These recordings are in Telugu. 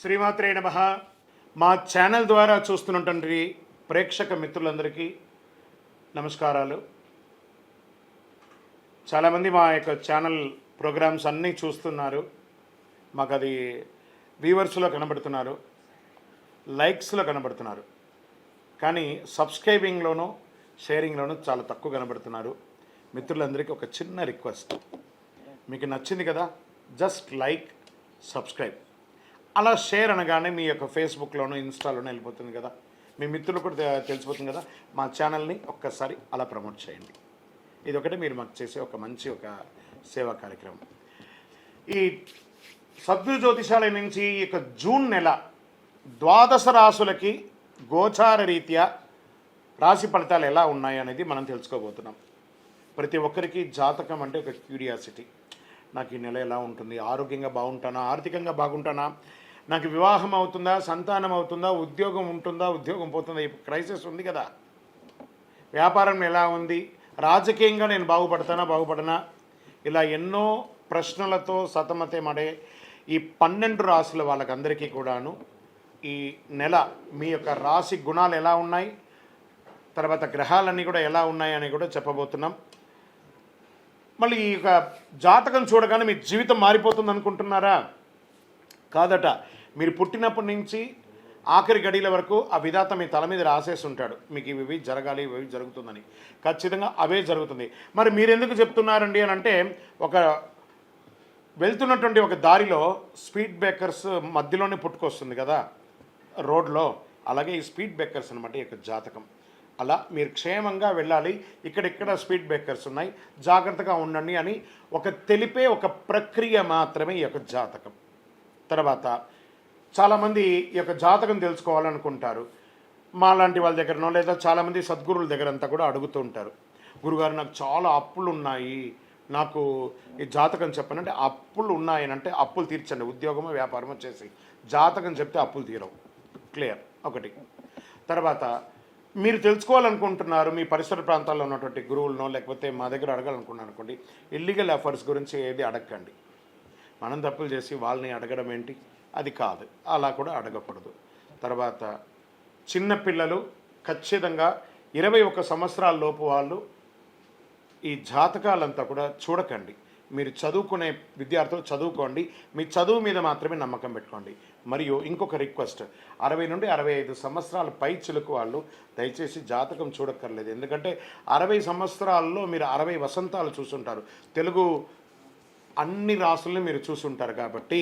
శ్రీమాత్రే నమః. మా ఛానల్ ద్వారా చూస్తున్నటువంటి ప్రేక్షక మిత్రులందరికీ నమస్కారాలు. చాలామంది మా యొక్క ఛానల్ ప్రోగ్రామ్స్ అన్నీ చూస్తున్నారు. మాకు అది వ్యూవర్స్లో కనబడుతున్నారు, లైక్స్లో కనబడుతున్నారు, కానీ సబ్స్క్రైబింగ్లోనూ షేరింగ్లోనూ చాలా తక్కువ కనబడుతున్నారు. మిత్రులందరికీ ఒక చిన్న రిక్వెస్ట్, మీకు నచ్చింది కదా, జస్ట్ లైక్, సబ్స్క్రైబ్, అలా షేర్ అనగానే మీ యొక్క ఫేస్బుక్లోనూ ఇన్స్టాలోనూ వెళ్ళిపోతుంది కదా, మీ మిత్రులు కూడా తెలిసిపోతుంది కదా. మా ఛానల్ని ఒక్కసారి అలా ప్రమోట్ చేయండి. ఇది ఒకటి మీరు మాకు చేసే ఒక మంచి సేవా కార్యక్రమం. ఈ సద్గురు జ్యోతిషాలయం నుంచి ఈ యొక్క జూన్ నెల ద్వాదశ రాశులకి గోచార రీత్యా రాశి ఫలితాలు ఎలా ఉన్నాయి అనేది మనం తెలుసుకోబోతున్నాం. ప్రతి ఒక్కరికి జాతకం అంటే ఒక క్యూరియాసిటీ. నాకు ఈ నెల ఎలా ఉంటుంది, ఆరోగ్యంగా బాగుంటానా, ఆర్థికంగా బాగుంటానా, నాకు వివాహం అవుతుందా, సంతానం అవుతుందా, ఉద్యోగం ఉంటుందా, ఉద్యోగం పోతుందా, ఈ క్రైసిస్ ఉంది కదా, వ్యాపారం ఎలా ఉంది, రాజకీయంగా నేను బాగుపడనా, ఇలా ఎన్నో ప్రశ్నలతో సతమతమడే ఈ 12 రాశుల వాళ్ళకందరికీ కూడాను ఈ నెల మీ యొక్క రాశి గుణాలు ఎలా ఉన్నాయి, తర్వాత గ్రహాలన్నీ కూడా ఎలా ఉన్నాయి అని కూడా చెప్పబోతున్నాం. మళ్ళీ ఈ యొక్క జాతకం చూడగానే మీ జీవితం మారిపోతుంది అనుకుంటున్నారా? కాదట. మీరు పుట్టినప్పటి నుంచి ఆఖరి గడియల వరకు ఆ విధాత మీ తల మీద రాసేసి ఉంటాడు, మీకు ఇవి జరగాలి, ఇవి జరుగుతుందని. ఖచ్చితంగా అవే జరుగుతుంది. మరి మీరెందుకు చెప్తున్నారండి అని అంటే, ఒక వెళ్తున్నటువంటి ఒక దారిలో స్పీడ్ బ్రేకర్స్ మధ్యలోనే పుట్టుకొస్తుంది కదా రోడ్లో, అలాగే ఈ స్పీడ్ బ్రేకర్స్ అనమాట ఈ యొక్క జాతకం. అలా మీరు క్షేమంగా వెళ్ళాలి, ఇక్కడెక్కడ స్పీడ్ బ్రేకర్స్ ఉన్నాయి, జాగ్రత్తగా ఉండండి అని తెలిపే ఒక ప్రక్రియ మాత్రమే ఈ యొక్క జాతకం. తర్వాత చాలామంది ఈ యొక్క జాతకం తెలుసుకోవాలనుకుంటారు. మాలాంటి వాళ్ళ దగ్గరనో లేదా చాలామంది సద్గురువుల దగ్గర అంతా కూడా అడుగుతూ ఉంటారు, గురుగారు నాకు చాలా అప్పులు ఉన్నాయి, నాకు ఈ జాతకం చెప్పనంటే. అప్పులు ఉన్నాయనంటే అప్పులు తీర్చండి, ఉద్యోగమో వ్యాపారమో చేసి. జాతకం చెప్తే అప్పులు తీరవు. క్లియర్ ఒకటి. తర్వాత మీరు తెలుసుకోవాలనుకుంటున్నారు, మీ పరిసర ప్రాంతాల్లో ఉన్నటువంటి గురువులనో లేకపోతే మా దగ్గర అడగాలనుకున్నాను అనుకోండి, ఇల్లీగల్ అఫైర్స్ గురించి ఏది అడగండి. మనం తప్పులు చేసి వాళ్ళని అడగడం ఏంటి, అది కాదు, అలా కూడా అడగకూడదు. తర్వాత చిన్నపిల్లలు ఖచ్చితంగా 21 సంవత్సరాల లోపు వాళ్ళు ఈ జాతకాలంతా కూడా చూడకండి. మీరు చదువుకునే విద్యార్థులు చదువుకోండి, మీ చదువు మీద మాత్రమే నమ్మకం పెట్టుకోండి. మరియు ఇంకొక రిక్వెస్ట్, 60 నుండి 65 సంవత్సరాల పై చిలుకు వాళ్ళు దయచేసి జాతకం చూడక్కర్లేదు. ఎందుకంటే 60 సంవత్సరాల్లో మీరు 60 వసంతాలు చూసుంటారు, తెలుగు అన్ని రాసుల్ని మీరు చూసుంటారు. కాబట్టి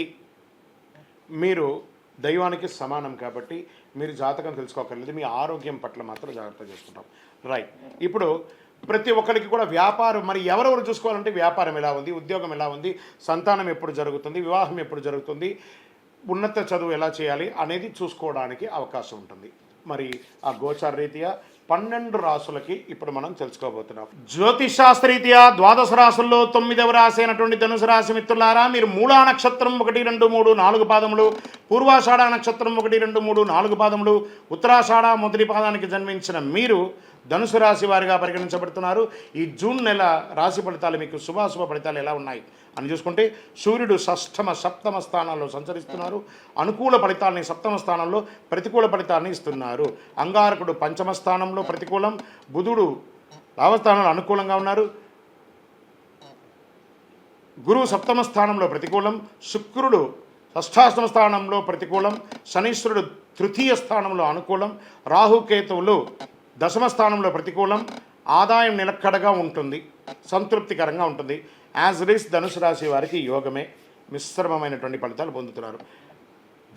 మీరు దైవానికి సమానం, కాబట్టి మీరు జాతకం తెలుసుకోకర్లేదు. మీ ఆరోగ్యం పట్ల మాత్రం జాగ్రత్త చేసుకుంటాం. రైట్. ఇప్పుడు ప్రతి ఒక్కరికి కూడా వ్యాపారం, మరి ఎవరెవరు చూసుకోవాలంటే వ్యాపారం ఎలా ఉంది, ఉద్యోగం ఎలా ఉంది, సంతానం ఎప్పుడు జరుగుతుంది, వివాహం ఎప్పుడు జరుగుతుంది, ఉన్నత చదువు ఎలా చేయాలి అనేది చూసుకోవడానికి అవకాశం ఉంటుంది. మరి ఆ గోచార రీత్యా 12 రాసులకి ఇప్పుడు మనం తెలుసుకోబోతున్నాం. జ్యోతిషాస్త్రరీత్యా ద్వాదశ రాసుల్లో 9వ రాశి అయినటువంటి ధనుసు రాశి మిత్రులారా, మీరు మూలా నక్షత్రం 1, 2, 3, 4 పాదములు, పూర్వాషాఢ నక్షత్రం 1, 2, 3, 4 పాదములు, ఉత్తరాషాఢ మొదటి పాదానికి జన్మించిన మీరు ధనుసు రాశి వారిగా పరిగణించబడుతున్నారు. ఈ జూన్ నెల రాశి ఫలితాలు మీకు శుభాశుభ ఫలితాలు ఎలా ఉన్నాయి అని చూసుకుంటే, సూర్యుడు షష్ఠమ సప్తమ స్థానాల్లో సంచరిస్తున్నారు. అనుకూల ఫలితాలని సప్తమ స్థానంలో, ప్రతికూల ఫలితాలని ఇస్తున్నారు. అంగారకుడు పంచమ స్థానంలో ప్రతికూలం, బుధుడు లాభస్థానంలో అనుకూలంగా ఉన్నారు, గురువు సప్తమ స్థానంలో ప్రతికూలం, శుక్రుడు షష్ఠాష్టమ స్థానంలో ప్రతికూలం, శనీశ్వరుడు తృతీయ స్థానంలో అనుకూలం, రాహుకేతువులు దశమ స్థానంలో ప్రతికూలం. ఆదాయం నిలకడగా ఉంటుంది, సంతృప్తికరంగా ఉంటుంది. యాజ్ ఇట్ ఈస్ ధనుసు రాశి వారికి యోగమే, మిశ్రమమైనటువంటి ఫలితాలు పొందుతున్నారు.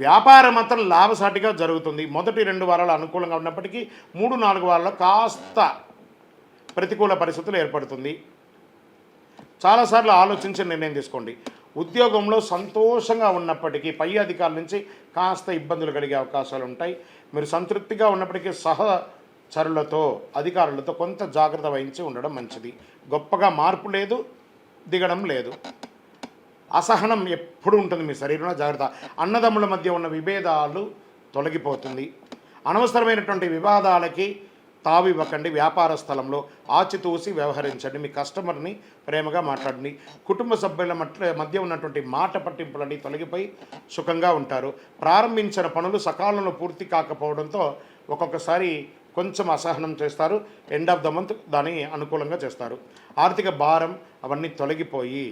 వ్యాపారం మాత్రం లాభసాటిగా జరుగుతుంది. మొదటి 2 వారాలు అనుకూలంగా ఉన్నప్పటికీ 3, 4 వారాల్లో కాస్త ప్రతికూల పరిస్థితులు ఏర్పడుతుంది. చాలాసార్లు ఆలోచించి నిర్ణయం తీసుకోండి. ఉద్యోగంలో సంతోషంగా ఉన్నప్పటికీ పై అధికారుల నుంచి కాస్త ఇబ్బందులు కలిగే అవకాశాలు ఉంటాయి. మీరు సంతృప్తిగా ఉన్నప్పటికీ సహచరులతో, అధికారులతో కొంత జాగ్రత్త వహించి ఉండడం మంచిది. గొప్పగా మార్పు లేదు, దిగడం లేదు. అసహనం ఎప్పుడు ఉంటుంది మీ శరీరంలో, జాగ్రత్త. అన్నదమ్ముల మధ్య ఉన్న విభేదాలు తొలగిపోతుంది. అనవసరమైనటువంటి వివాదాలకి తావివ్వకండి. వ్యాపార స్థలంలో ఆచితూసి వ్యవహరించండి. మీ కస్టమర్ని ప్రేమగా మాట్లాడండి. కుటుంబ సభ్యుల మధ్య ఉన్నటువంటి మాట పట్టింపులన్నీ తొలగిపోయి సుఖంగా ఉంటారు. ప్రారంభించిన పనులు సకాలంలో పూర్తి కాకపోవడంతో ఒక్కొక్కసారి కొంచెం అసహనం చేస్తారు. ఎండ్ ఆఫ్ ద మంత్ దాన్ని అనుకూలంగా చేస్తారు. ఆర్థిక భారం అవన్నీ తొలగిపోయి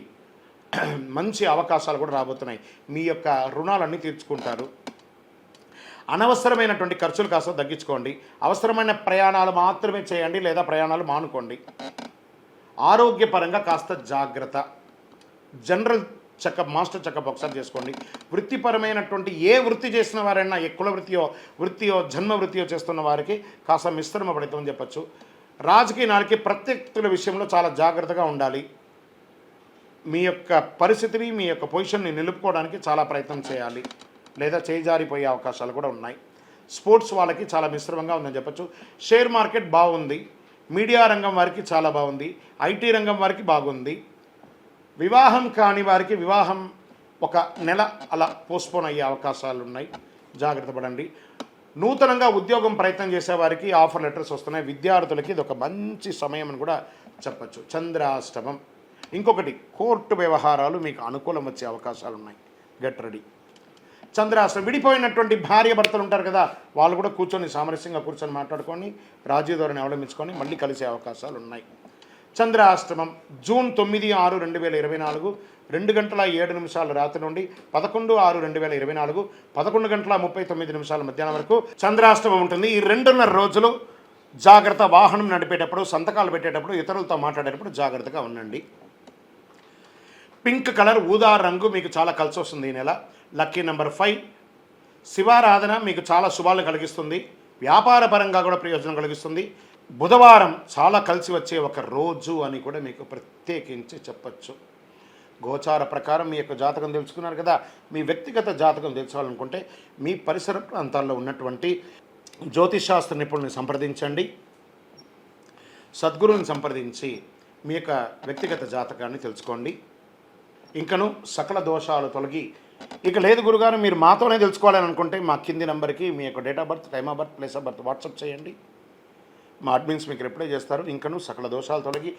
మంచి అవకాశాలు కూడా రాబోతున్నాయి. మీ యొక్క రుణాలన్నీ తీర్చుకుంటారు. అనవసరమైనటువంటి ఖర్చులు కాస్త తగ్గించుకోండి. అవసరమైన ప్రయాణాలు మాత్రమే చేయండి లేదా ప్రయాణాలు మానుకోండి. ఆరోగ్యపరంగా కాస్త జాగ్రత్త. జనరల్ చెకప్, మాస్టర్ చెకప్ ఒకసారి చేసుకోండి. వృత్తిపరమైనటువంటి ఏ వృత్తి చేసిన వారైనా, ఏ కుల వృత్తియో జన్మ వృత్తియో చేస్తున్న వారికి కాస్త మిశ్రమ ఫలితం చెప్పచ్చు. రాజకీయాలకి ప్రత్యర్థుల విషయంలో చాలా జాగ్రత్తగా ఉండాలి. మీ యొక్క పరిస్థితిని, మీ యొక్క పొజిషన్ని నిలుపుకోవడానికి చాలా ప్రయత్నం చేయాలి లేదా చేజారిపోయే అవకాశాలు కూడా ఉన్నాయి. స్పోర్ట్స్ వాళ్ళకి చాలా మిశ్రమంగా ఉందని చెప్పచ్చు. షేర్ మార్కెట్ బాగుంది. మీడియా రంగం వారికి చాలా బాగుంది. ఐటీ రంగం వారికి బాగుంది. వివాహం కాని వారికి వివాహం ఒక నెల అలా పోస్ట్పోన్ అయ్యే అవకాశాలు ఉన్నాయి. జాగ్రత్త పడండి. నూతనంగా ఉద్యోగం ప్రయత్నం చేసేవారికి ఆఫర్ లెటర్స్ వస్తున్నాయి. విద్యార్థులకి ఇది ఒక మంచి సమయం అని కూడా చెప్పచ్చు. చంద్రాష్టమం. ఇంకొకటి, కోర్టు వ్యవహారాలు మీకు అనుకూలం వచ్చే అవకాశాలు ఉన్నాయి. Get ready. చంద్రాష్టమం. విడిపోయినటువంటి భార్య భర్తలు ఉంటారు కదా, వాళ్ళు కూడా కూర్చొని సామరస్యంగా కూర్చొని మాట్లాడుకొని రాజీ ధోరణి అవలంబించుకొని మళ్ళీ కలిసే అవకాశాలు ఉన్నాయి. చంద్రాష్టమం జూన్ 9/6/2024 2:07 రాత్రి నుండి 11/6/2024 11:39 మధ్యాహ్నం వరకు చంద్రాష్టమం ఉంటుంది. ఈ 2.5 రోజులు జాగ్రత్త. వాహనం నడిపేటప్పుడు, సంతకాలు పెట్టేటప్పుడు, ఇతరులతో మాట్లాడేటప్పుడు జాగ్రత్తగా ఉండండి. పింక్ కలర్, ఊదా రంగు మీకు చాలా కలిసి వస్తుంది ఈ నెల. Lucky number 5. శివారాధన మీకు చాలా శుభాలు కలిగిస్తుంది. వ్యాపార పరంగా కూడా ప్రయోజనం కలిగిస్తుంది. బుధవారం చాలా కలిసి వచ్చే ఒక రోజు అని కూడా మీకు ప్రత్యేకించి చెప్పచ్చు. గోచార ప్రకారం మీ యొక్క జాతకం తెలుసుకున్నారు కదా. మీ వ్యక్తిగత జాతకం తెలుసుకోవాలనుకుంటే మీ పరిసర ప్రాంతాల్లో ఉన్నటువంటి జ్యోతిషాస్త్ర నిపుణుల్ని సంప్రదించండి. సద్గురువుని సంప్రదించి మీ యొక్క వ్యక్తిగత జాతకాన్ని తెలుసుకోండి. ఇంకను సకల దోషాలు తొలగి, ఇక లేదు గురుగారు మీరు మాతోనే తెలుసుకోవాలని అనుకుంటే మా కింది నెంబర్కి మీ యొక్క date of birth, time of birth, place of birth WhatsApp చేయండి. మా అడ్మిన్స్ మీకు రిప్లై చేస్తారు. ఇంకను సకల దోషాలు తొలగి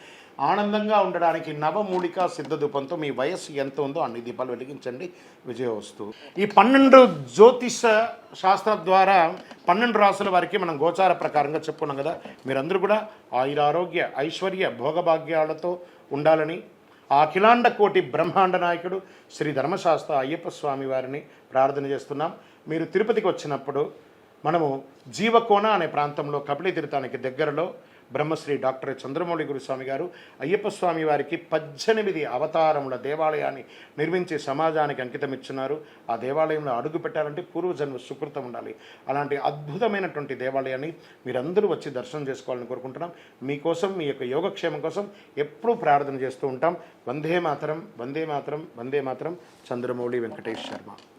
ఆనందంగా ఉండడానికి నవమూలికా సిద్ధ ధూపంతో మీ వయస్సు ఎంత ఉందో అన్ని దీపాలు వెలిగించండి. విజయవస్తు. ఈ 12 జ్యోతిష శాస్త్రం ద్వారా 12 రాసుల వారికి మనం గోచార ప్రకారంగా చెప్పుకున్నాం కదా. మీరందరూ కూడా ఆయురారోగ్య ఐశ్వర్య భోగభాగ్యాలతో ఉండాలని ఆ అఖిలాండ కోటి బ్రహ్మాండ నాయకుడు శ్రీ ధర్మశాస్త్ర అయ్యప్ప స్వామి వారిని ప్రార్థన చేస్తున్నాం. మీరు తిరుపతికి వచ్చినప్పుడు మనము జీవకోన అనే ప్రాంతంలో కపిలి తీర్థానికి దగ్గరలో బ్రహ్మశ్రీ డాక్టర్ చంద్రమౌళి గురుస్వామి గారు అయ్యప్ప స్వామి వారికి 18 అవతారముల దేవాలయాన్ని నిర్మించి సమాజానికి అంకితం ఇచ్చున్నారు. ఆ దేవాలయంలో అడుగు పెట్టాలంటే పూర్వజన్మ సుకృతం ఉండాలి. అలాంటి అద్భుతమైనటువంటి దేవాలయాన్ని మీరందరూ వచ్చి దర్శనం చేసుకోవాలని కోరుకుంటున్నాం. మీకోసం, మీ యొక్క యోగక్షేమం కోసం ఎప్పుడూ ప్రార్థన చేస్తూ ఉంటాం. వందే మాతరం, వందే మాతరం, వందే మాతరం. చంద్రమౌళి వెంకటేష్ శర్మ.